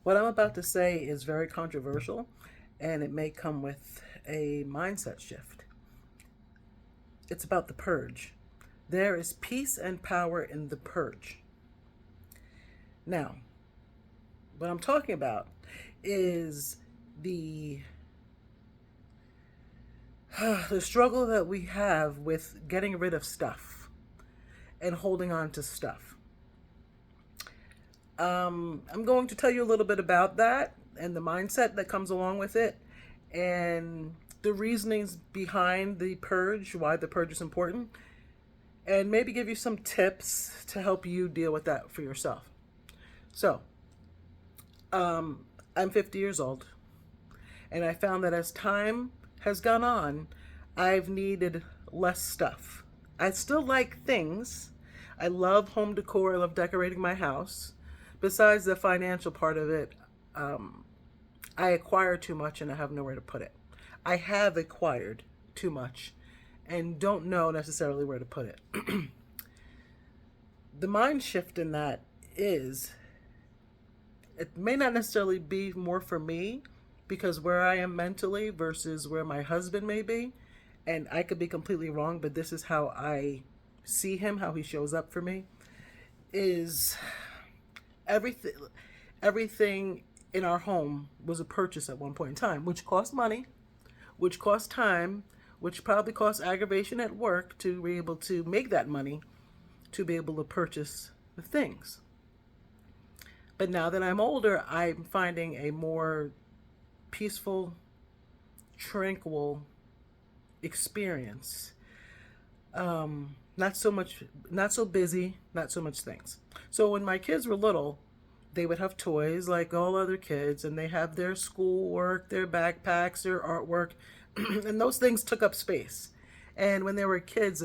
What I'm about to say is very controversial, and it may come with a mindset shift. It's about the purge. There is peace and power in the purge. Now, what I'm talking about is the the struggle that we have with getting rid of stuff and holding on to stuff. I'm going to tell you a little bit about that and the mindset that comes along with it, and the reasonings behind the purge, why the purge is important, and maybe give you some tips to help you deal with that for yourself. So, I'm 50 years old, and I found that as time has gone on, I've needed less stuff. I still like things. I love home decor. I love decorating my house. Besides the financial part of it, I acquire too much and I have nowhere to put it. I have acquired too much and don't know necessarily where to put it. The mind shift in that is it may not necessarily be more for me because where I am mentally versus where my husband may be, and I could be completely wrong, but this is how I see him, how he shows up for me, is everything in our home was a purchase at one point in time, which cost money, which cost time, which probably cost aggravation at work to be able to make that money to be able to purchase the things. But now that I'm older, I'm finding a more peaceful, tranquil experience. Not so much, not so busy, not so much things. So when my kids were little, they would have toys like all other kids, and they have their schoolwork, their backpacks, their artwork, and those things took up space. And when they were kids,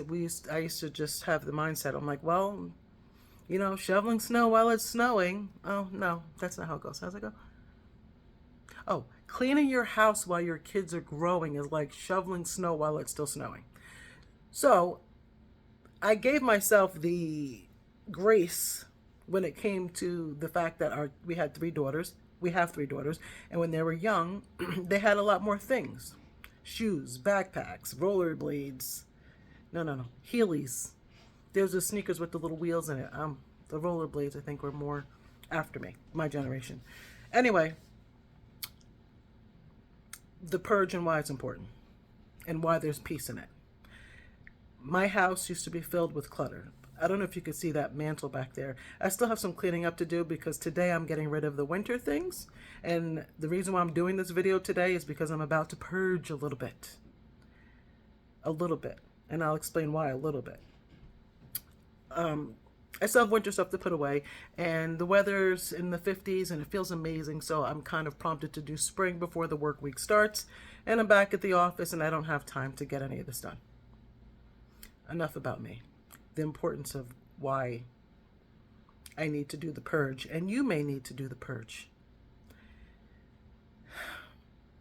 I used to just have the mindset. I'm like, well, shoveling snow while it's snowing. Oh no, that's not how it goes. How's it go? Oh, cleaning your house while your kids are growing is like shoveling snow while it's still snowing. So I gave myself the grace when it came to the fact that we had three daughters. We have three daughters, and when they were young, they had a lot more things: shoes, backpacks, rollerblades. No, Heelys. There's the sneakers with the little wheels in it. The rollerblades, I think, were more after me, my generation. Anyway, the purge and why it's important, and why there's peace in it. My house used to be filled with clutter. I don't know if you could see that mantle back there. I still have some cleaning up to do because today I'm getting rid of the winter things. And the reason why I'm doing this video today is because I'm about to purge a little bit. A little bit. And I'll explain why a little bit. I still have winter stuff to put away, and the weather's in the 50s and it feels amazing, so I'm kind of prompted to do spring before the work week starts, and I'm back at the office and I don't have time to get any of this done. Enough about me. The importance of why I need to do the purge, and you may need to do the purge.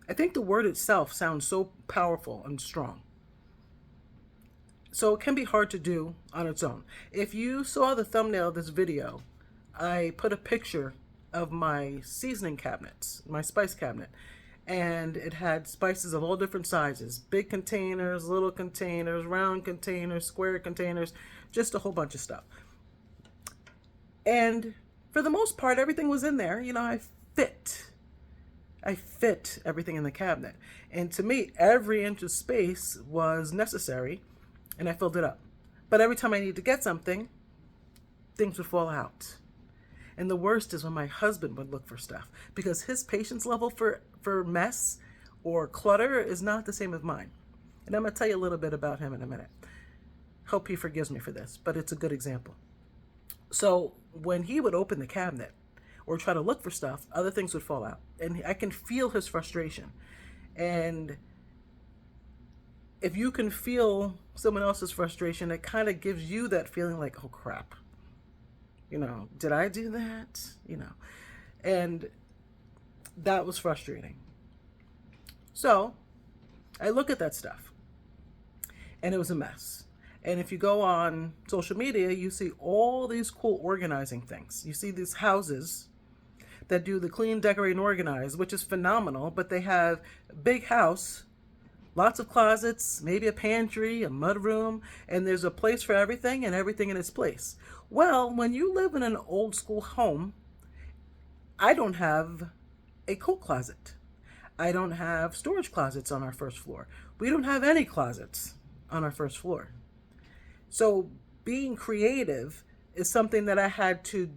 I think the word itself sounds so powerful and strong. So it can be hard to do on its own. If you saw the thumbnail of this video, I put a picture of my seasoning cabinets, my spice cabinet, and it had spices of all different sizes: big containers, little containers, round containers, square containers, just a whole bunch of stuff. And for the most part, everything was in there. I fit everything in the cabinet. And to me, every inch of space was necessary, and I filled it up. But every time I needed to get something, things would fall out. And the worst is when my husband would look for stuff, because his patience level for mess or clutter is not the same as mine. And I'm going to tell you a little bit about him in a minute. Hope he forgives me for this, but it's a good example. So when he would open the cabinet or try to look for stuff, other things would fall out. And I can feel his frustration. And if you can feel someone else's frustration, it kind of gives you that feeling like, oh crap, did I do that? And that was frustrating. So I look at that stuff and it was a mess. And if you go on social media, you see all these cool organizing things. You see these houses, that do the clean, decorate, and organize, which is phenomenal, but they have a big house, lots of closets, maybe a pantry, a mudroom, and there's a place for everything and everything in its place. Well, when you live in an old school home, I don't have a coat closet. I don't have storage closets on our first floor. We don't have any closets on our first floor. So being creative is something that I had to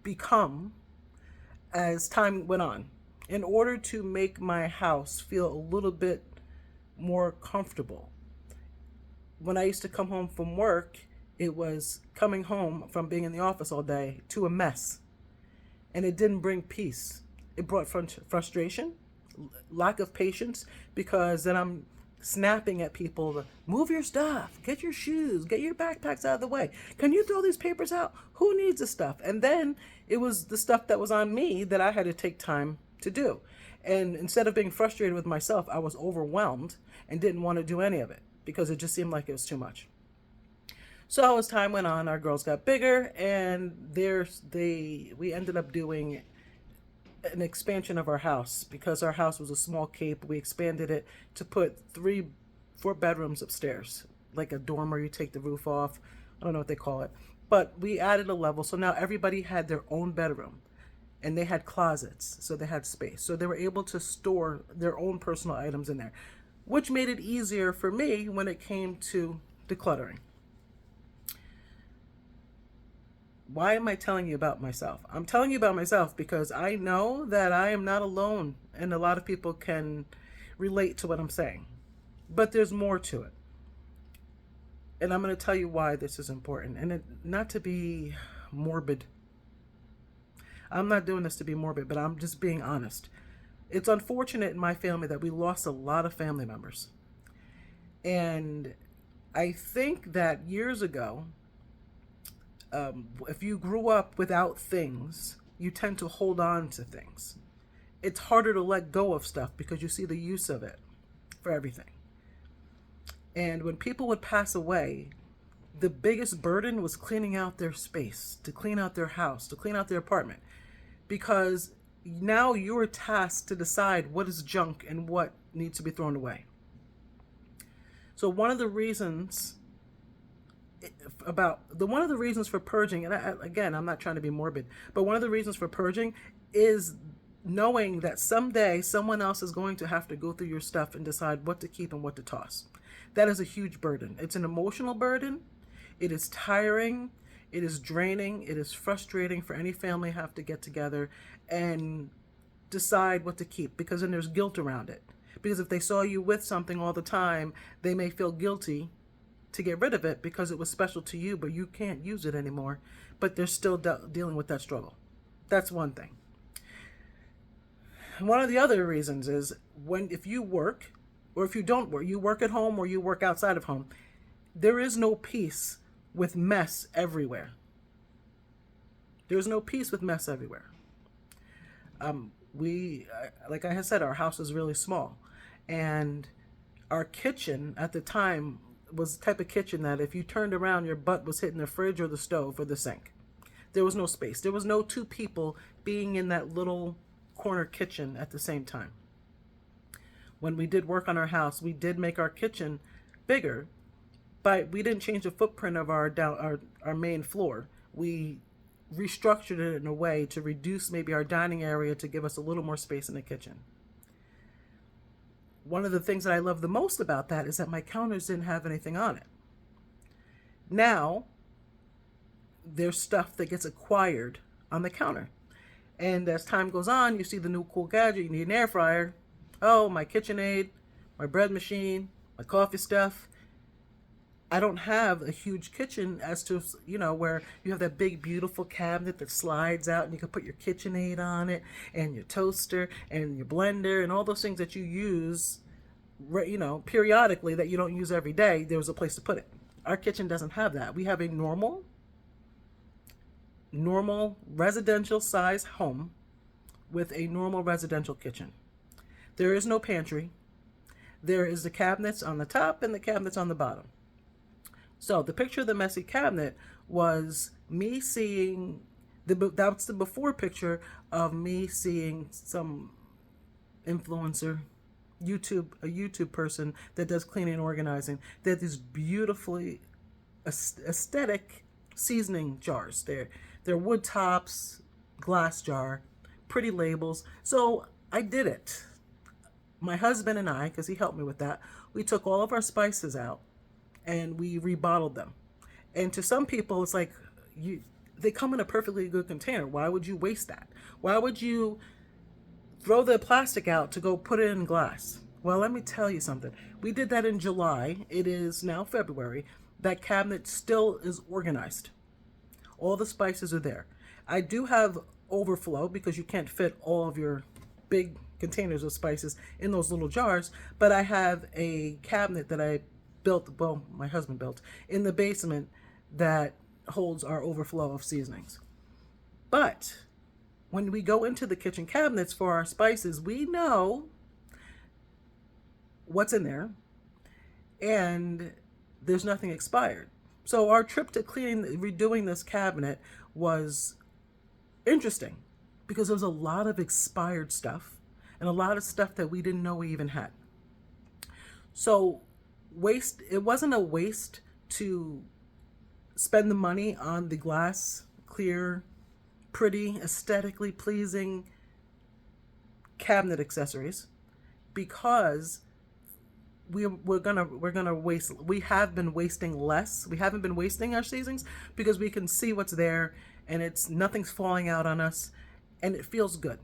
become as time went on in order to make my house feel a little bit more comfortable. When I used to come home from work, it was coming home from being in the office all day to a mess. And it didn't bring peace. It brought frustration, lack of patience, because then I'm snapping at people to move your stuff, get your shoes, get your backpacks out of the way. Can you throw these papers out? Who needs this stuff? And then it was the stuff that was on me that I had to take time to do. And instead of being frustrated with myself, I was overwhelmed and didn't want to do any of it because it just seemed like it was too much. So as time went on, our girls got bigger, and we ended up doing an expansion of our house. Because our house was a small cape, we expanded it to put 4 bedrooms upstairs, like a dorm where you take the roof off. I don't know what they call it, but we added a level, so now everybody had their own bedroom, and they had closets, so they had space, so they were able to store their own personal items in there, which made it easier for me when it came to decluttering. Why am I telling you about myself? I'm telling you about myself because I know that I am not alone, and a lot of people can relate to what I'm saying. But there's more to it. And I'm going to tell you why this is important. And not to be morbid. I'm not doing this to be morbid, but I'm just being honest. It's unfortunate in my family that we lost a lot of family members. And I think that years ago, if you grew up without things, you tend to hold on to things. It's harder to let go of stuff because you see the use of it for everything. And when people would pass away, the biggest burden was cleaning out their space, to clean out their house, to clean out their apartment. Because now you're tasked to decide what is junk and what needs to be thrown away. So one of the reasons for purging, and again, I'm not trying to be morbid, but one of the reasons for purging is knowing that someday someone else is going to have to go through your stuff and decide what to keep and what to toss. That is a huge burden. It's an emotional burden. It is tiring. It is draining. It is frustrating for any family have to get together and decide what to keep, because then there's guilt around it. Because if they saw you with something all the time, they may feel guilty to get rid of it because it was special to you, but you can't use it anymore. But they're still dealing with that struggle. That's one thing. One of the other reasons is if you work, or if you don't work, you work at home or you work outside of home, there is no peace with mess everywhere. There's no peace with mess everywhere. Like I said, our house is really small, and our kitchen at the time was the type of kitchen that if you turned around, your butt was hitting the fridge or the stove or the sink. There was no space. There was no 2 people being in that little corner kitchen at the same time. When we did work on our house, we did make our kitchen bigger, but we didn't change the footprint of our main floor. We restructured it in a way to reduce maybe our dining area to give us a little more space in the kitchen. One of the things that I love the most about that is that my counters didn't have anything on it. Now, there's stuff that gets acquired on the counter. And as time goes on, you see the new cool gadget. You need an air fryer. Oh, my KitchenAid, my bread machine, my coffee stuff. I don't have a huge kitchen as to, where you have that big, beautiful cabinet that slides out and you can put your KitchenAid on it and your toaster and your blender and all those things that you use, periodically that you don't use every day. There was a place to put it. Our kitchen doesn't have that. We have a normal residential size home with a normal residential kitchen. There is no pantry. There is the cabinets on the top and the cabinets on the bottom. So the picture of the messy cabinet was me seeing That's the before picture of me seeing some influencer, a YouTube person that does cleaning and organizing. They're these beautifully aesthetic seasoning jars. They're wood tops, glass jar, pretty labels. So I did it. My husband and I, because he helped me with that, we took all of our spices out and we rebottled them. And to some people, it's like they come in a perfectly good container. Why would you waste that? Why would you throw the plastic out to go put it in glass? Well, let me tell you something. We did that in July. It is now February. That cabinet still is organized. All the spices are there. I do have overflow because you can't fit all of your big containers of spices in those little jars, but I have a cabinet that I built, well, my husband built, in the basement that holds our overflow of seasonings. But when we go into the kitchen cabinets for our spices, we know what's in there and there's nothing expired. So our trip to redoing this cabinet was interesting because there was a lot of expired stuff and a lot of stuff that we didn't know we even had. So it wasn't a waste to spend the money on the glass, clear, pretty, aesthetically pleasing cabinet accessories because we're gonna waste. We have been wasting less. We haven't been wasting our seasonings because we can see what's there and nothing's falling out on us and it feels good.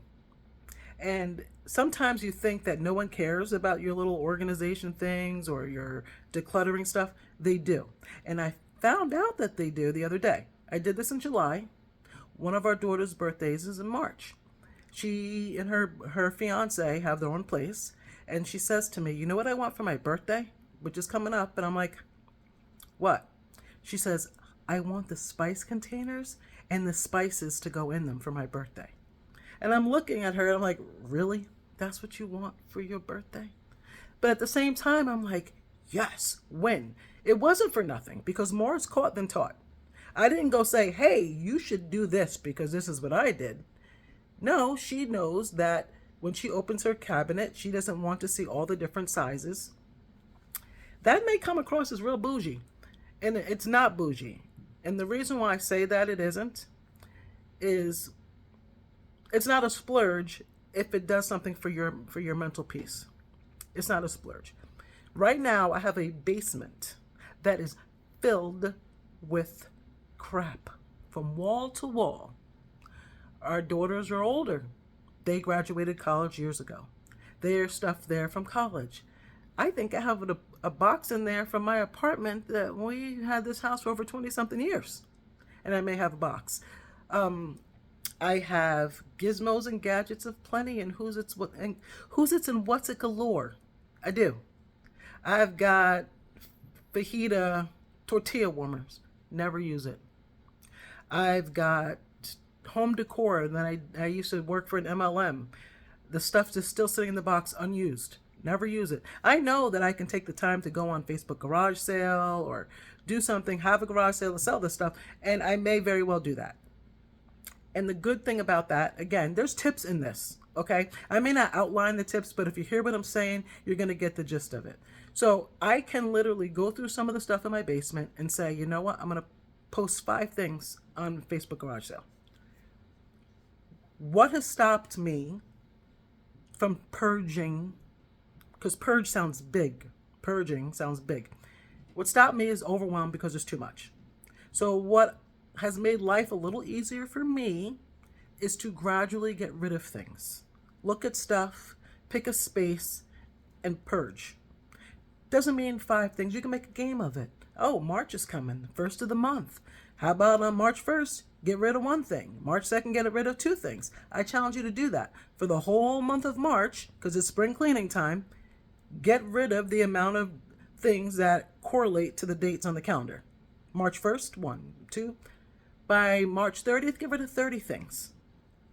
And sometimes you think that no one cares about your little organization things or your decluttering stuff. They do. And I found out that they do the other day. I did this in July. One of our daughter's birthdays is in March. She and her fiance have their own place. And she says to me, you know what I want for my birthday, which is coming up? And I'm like, what? She says, I want the spice containers and the spices to go in them for my birthday. And I'm looking at her and I'm like, really? That's what you want for your birthday? But at the same time, I'm like, yes, when? It wasn't for nothing because more is caught than taught. I didn't go say, hey, you should do this because this is what I did. No, she knows that when she opens her cabinet, she doesn't want to see all the different sizes. That may come across as real bougie, and it's not bougie. And the reason why I say that it isn't is it's not a splurge if it does something for your mental peace. It's not a splurge. Right now, I have a basement that is filled with crap from wall to wall. Our daughters are older. They graduated college years ago. There's stuff there from college. I think I have a box in there from my apartment that we had this house for over 20 something years. And I may have a box. I have gizmos and gadgets of plenty and who's it's and what's it galore. I do. I've got fajita tortilla warmers. Never use it. I've got home decor, and then I used to work for an MLM. The stuff's just still sitting in the box unused. Never use it. I know that I can take the time to go on Facebook garage sale or do something, have a garage sale to sell this stuff, and I may very well do that. And the good thing about that, again, there's tips in this, okay? I may not outline the tips, but if you hear what I'm saying, you're going to get the gist of it. So I can literally go through some of the stuff in my basement and say, you know what? I'm going to post 5 things on Facebook garage sale. What has stopped me from purging, because purge sounds big, purging sounds big. What stopped me is overwhelm because there's too much. So what has made life a little easier for me is to gradually get rid of things. Look at stuff, pick a space, and purge. Doesn't mean 5 things. You can make a game of it. Oh, March is coming, first of the month. How about on March 1st, get rid of 1 thing. March 2nd, get rid of 2 things. I challenge you to do that. For the whole month of March, because it's spring cleaning time, get rid of the amount of things that correlate to the dates on the calendar. March 1st, 1, 2. By March 30th, get rid of 30 things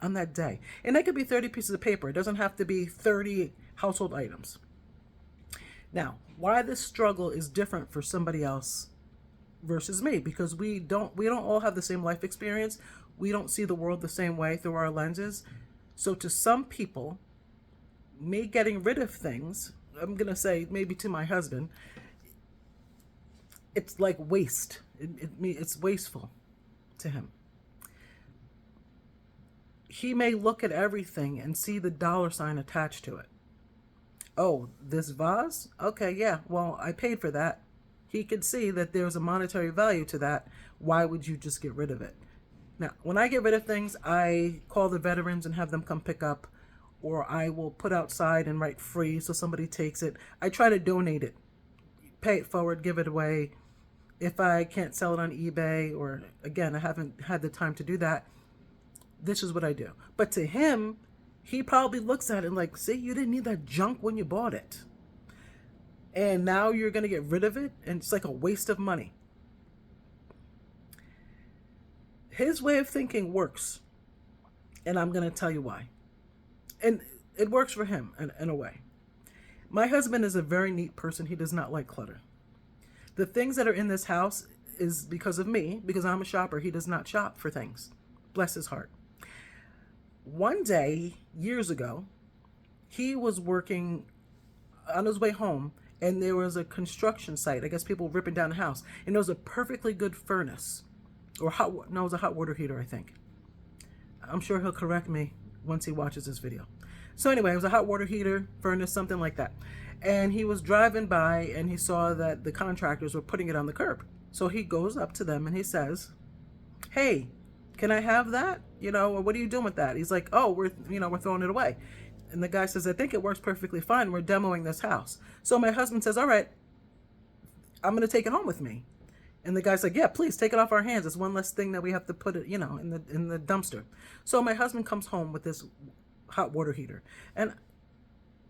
on that day. And that could be 30 pieces of paper. It doesn't have to be 30 household items. Now, why this struggle is different for somebody else versus me, because we don't all have the same life experience. We don't see the world the same way through our lenses. So to some people, me getting rid of things, I'm going to say maybe to my husband, it's like waste. It's wasteful to him. He may look at everything and see the dollar sign attached to it. Oh, this vase? Okay, yeah, well, I paid for that. He could see that there's a monetary value to that. Why would you just get rid of it? Now, when I get rid of things, I call the veterans and have them come pick up, or I will put outside and write free so somebody takes it. I try to donate it, pay it forward, give it away. If I can't sell it on eBay, or again, I haven't had the time to do that, this is what I do. But to him, he probably looks at it like, see, you didn't need that junk when you bought it. And now you're going to get rid of it, and it's like a waste of money. His way of thinking works, and I'm going to tell you why. And it works for him in a way. My husband is a very neat person. He does not like clutter. The things that are in this house is because of me, because I'm a shopper. He does not shop for things. Bless his heart. One day, years ago, he was working on his way home, and there was a construction site. I guess people ripping down the house. And there was a perfectly good furnace. Or it was a hot water heater, I think. I'm sure he'll correct me once he watches this video. So anyway, it was a hot water heater, furnace, something like that. And he was driving by, and he saw that the contractors were putting it on the curb. So he goes up to them and he says, hey, can I have that? Or what are you doing with that? He's like, oh, we're throwing it away. And the guy says, I think it works perfectly fine. We're demoing this house. So my husband says, all right, I'm going to take it home with me. And the guy's like, yeah, please take it off our hands. It's one less thing that we have to put it, in the dumpster. So my husband comes home with this hot water heater. And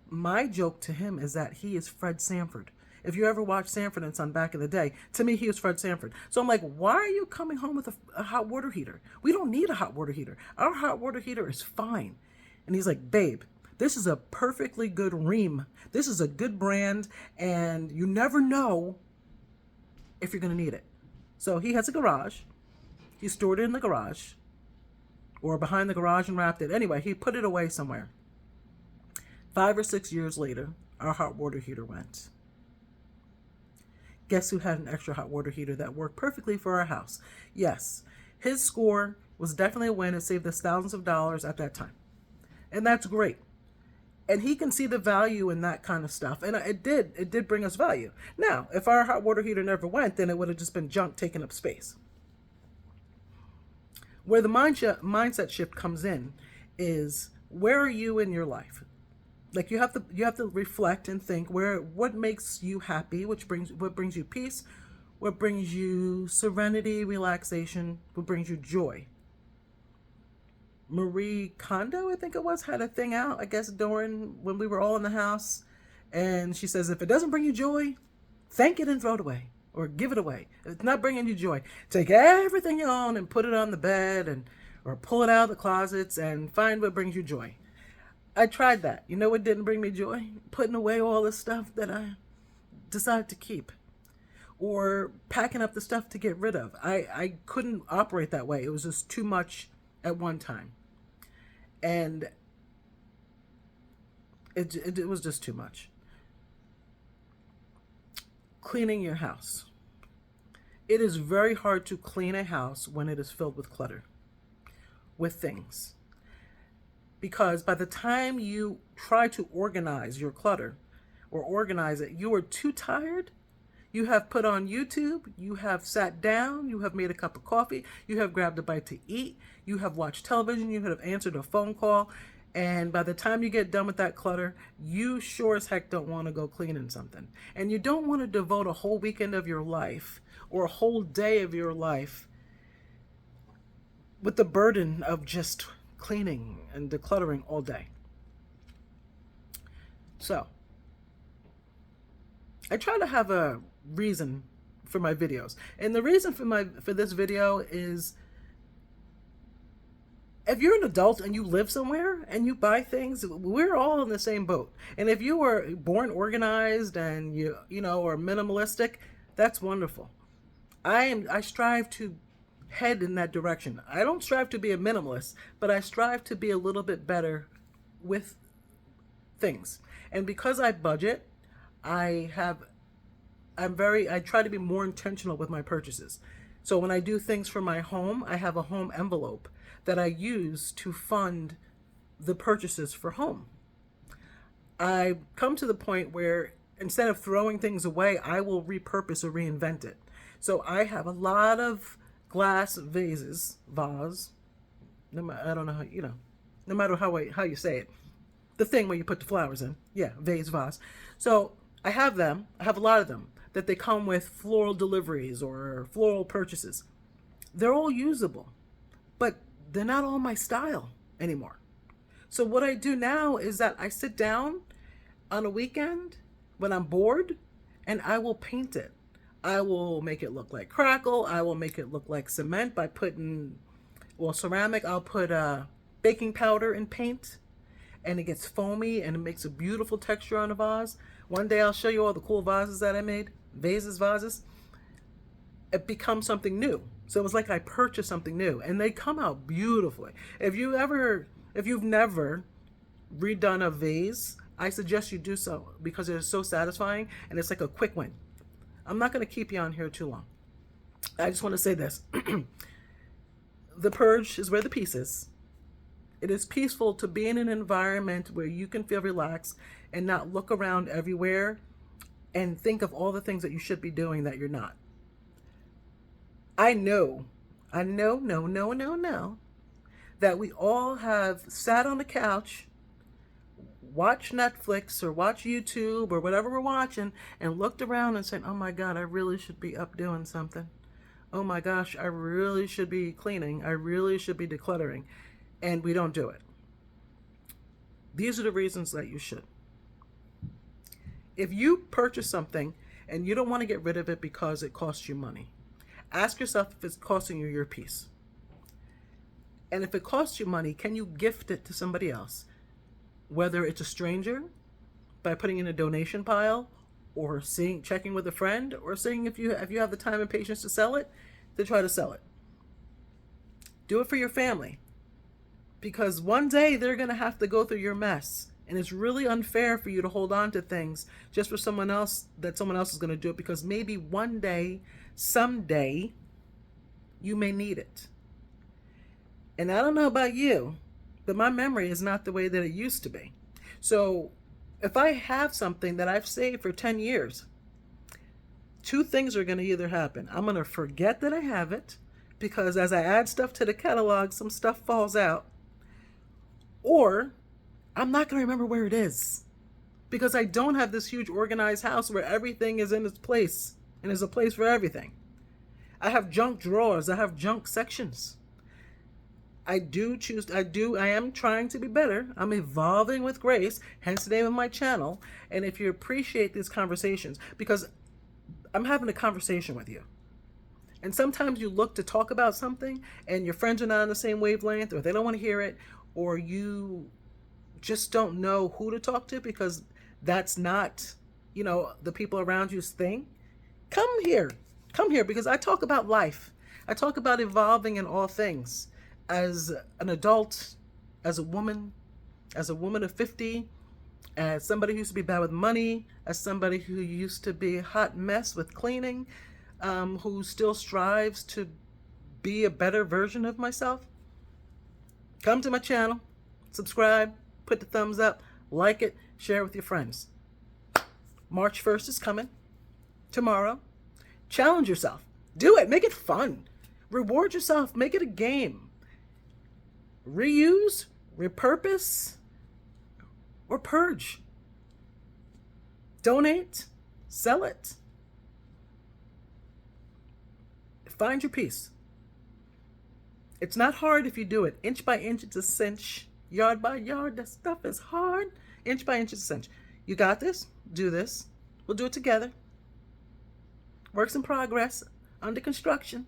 my joke to him is that he is Fred Sanford. If you ever watched Sanford and Son back in the day, to me, he was Fred Sanford. So I'm like, why are you coming home with a hot water heater? We don't need a hot water heater. Our hot water heater is fine. And he's like, babe, this is a perfectly good Rheem. This is a good brand, and you never know if you're going to need it. So he has a garage. He stored it in the garage or behind the garage and wrapped it. Anyway, he put it away somewhere. 5 or 6 years later, our hot water heater went. Guess who had an extra hot water heater that worked perfectly for our house? Yes, his score was definitely a win. It saved us thousands of dollars at that time. And that's great. And he can see the value in that kind of stuff. And it did bring us value. Now, if our hot water heater never went, then it would have just been junk taking up space. Where the mindset shift comes in is, where are you in your life? Like you have to reflect and think what makes you happy, what brings you peace, what brings you serenity, relaxation, what brings you joy. Marie Kondo, I think it was, had a thing out, I guess, when we were all in the house. And she says, if it doesn't bring you joy, thank it and throw it away or give it away. If it's not bringing you joy, take everything you own and put it on the bed or pull it out of the closets and find what brings you joy. I tried that. You know what didn't bring me joy? Putting away all the stuff that I decided to keep, or packing up the stuff to get rid of. I couldn't operate that way. It was just too much at one time. And it was just too much. Cleaning your house. It is very hard to clean a house when it is filled with clutter, with things. Because by the time you try to organize your clutter or organize it, you are too tired. You have put on YouTube, you have sat down, you have made a cup of coffee, you have grabbed a bite to eat, you have watched television, you have answered a phone call, and by the time you get done with that clutter, you sure as heck don't want to go cleaning something. And you don't want to devote a whole weekend of your life or a whole day of your life with the burden of just cleaning and decluttering all day. So, I try to have a reason for my videos. And the reason for this video is, if you're an adult and you live somewhere and you buy things, we're all in the same boat. And if you were born organized and you know are minimalistic, that's wonderful. I strive to head in that direction. I don't strive to be a minimalist, but I strive to be a little bit better with things. And because I budget, I have I try to be more intentional with my purchases. So when I do things for my home, I have a home envelope that I use to fund the purchases for home. I come to the point where instead of throwing things away, I will repurpose or reinvent it. So I have a lot of glass vases, vase. I don't know how, no matter how you say it. The thing where you put the flowers in. Yeah, vase, vase. So I have them. I have a lot of them that they come with floral deliveries or floral purchases. They're all usable, but they're not all my style anymore. So what I do now is that I sit down on a weekend when I'm bored and I will paint it. I will make it look like crackle. I will make it look like cement by putting, ceramic. I'll put baking powder and paint, and it gets foamy and it makes a beautiful texture on a vase. One day I'll show you all the cool vases that I made. Vases. It becomes something new. So it's like I purchased something new, and they come out beautifully. If you've never redone a vase, I suggest you do so because it is so satisfying and it's like a quick win. I'm not going to keep you on here too long. I just want to say this. The purge is where the peace is. It is peaceful to be in an environment where you can feel relaxed and not look around everywhere and think of all the things that you should be doing that you're not. I know, that we all have sat on the couch, watched Netflix or watched YouTube or whatever we're watching, and looked around and said, oh my God, I really should be up doing something. Oh my gosh, I really should be cleaning. I really should be decluttering. And we don't do it. These are the reasons that you should. If you purchase something and you don't want to get rid of it because it costs you money, ask yourself if it's costing you your peace. And if it costs you money, can you gift it to somebody else? Whether it's a stranger by putting in a donation pile, or checking with a friend, or seeing if you have the time and patience to sell it, to try to sell it. Do it for your family. Because one day they're going to have to go through your mess. And it's really unfair for you to hold on to things just for someone else, that someone else is going to do it, because maybe one day, someday, you may need it. And I don't know about you, but my memory is not the way that it used to be. So if I have something that I've saved for 10 years, two things are going to either happen. I'm going to forget that I have it, because as I add stuff to the catalog, some stuff falls out. Or I'm not going to remember where it is, because I don't have this huge organized house where everything is in its place and there's a place for everything. I have junk drawers. I have junk sections. I am trying to be better. I'm evolving with grace, hence the name of my channel. And if you appreciate these conversations, because I'm having a conversation with you. And sometimes you look to talk about something and your friends are not on the same wavelength, or they don't want to hear it, or you just don't know who to talk to because that's not, the people around you's thing. Come here, because I talk about life. I talk about evolving in all things. As an adult, as a woman of 50, as somebody who used to be bad with money, as somebody who used to be a hot mess with cleaning, who still strives to be a better version of myself. Come to my channel, subscribe, put the thumbs up, like it, share it with your friends. March 1st is coming, tomorrow. Challenge yourself. Do it. Make it fun. Reward yourself. Make it a game. Reuse, repurpose, or purge. Donate, sell it. Find your peace. It's not hard if you do it. Inch by inch, it's a cinch. Yard by yard, that stuff is hard. Inch by inch, it's a cinch. You got this? Do this. We'll do it together. Works in progress, under construction.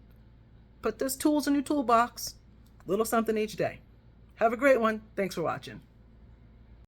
Put those tools in your toolbox. Little something each day. Have a great one. Thanks for watching.